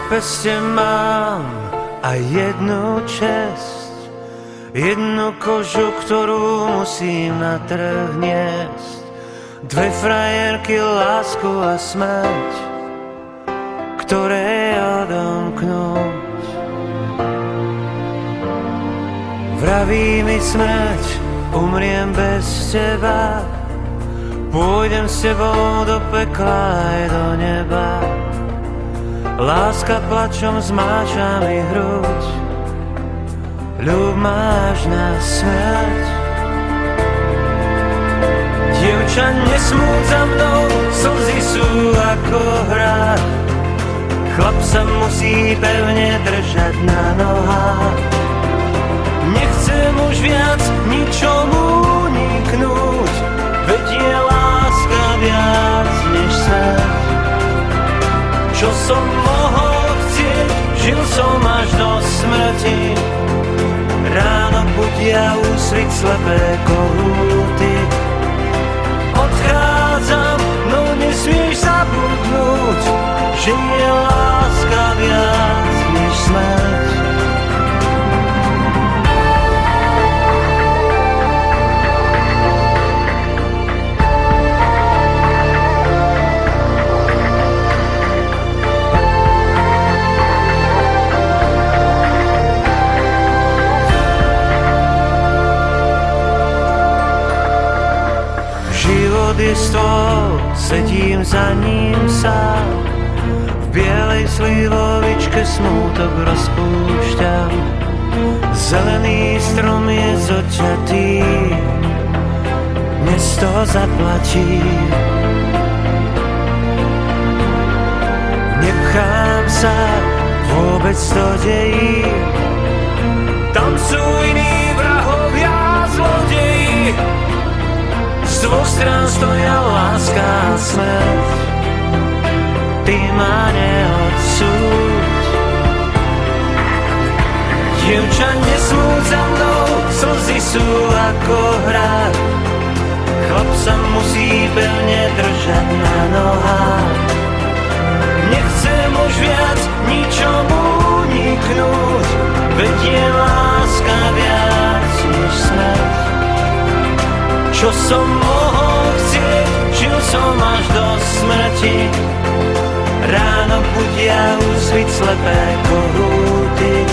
peste mám aj jednu česť, jednu kožu, ktorú musím na trh niesť, dve frajerky, lásku a smrť, ktoré odomknúť. Vraví mi smrť, umriem bez teba, pôjdem s tebou do pekla aj do neba. Láska plačom zmáča mi hruď, ľub máš na smrť. Dievča, nesmúť za mnou, slzy sú ako hra, chlap sa musí pevne držať na nohách. Nechcem už viac ničomu uniknúť, veď je láska viac než smrť. Čo som mohol chcieť, žil som až do smrti. Ráno budia úsvit slepé kohúty. Odchádzam, no nesmieš zabudnúť, že je láska viac než smrť. Život je stôl, sedím za ním sám, v bielej slivovičke smútok rozpúšťam. Zelený strom je zoťatý, mesto zaplatí. Nepchám sa vôbec do dejí, tam sú iní vrahovia, zlodeji. Z dvoch strán stoja láska a smrť, ty ma neodsúď. Dievča, nesmúť za mnou, slzy sú ako hra, chlap sa musí pevne držať na nohách. Nechcem už viac ničomu uniknúť, veď je láska viac než smrť. Čo som mohol chcieť, žil som až do smrti. Ráno budia úsvit slepé kohúty.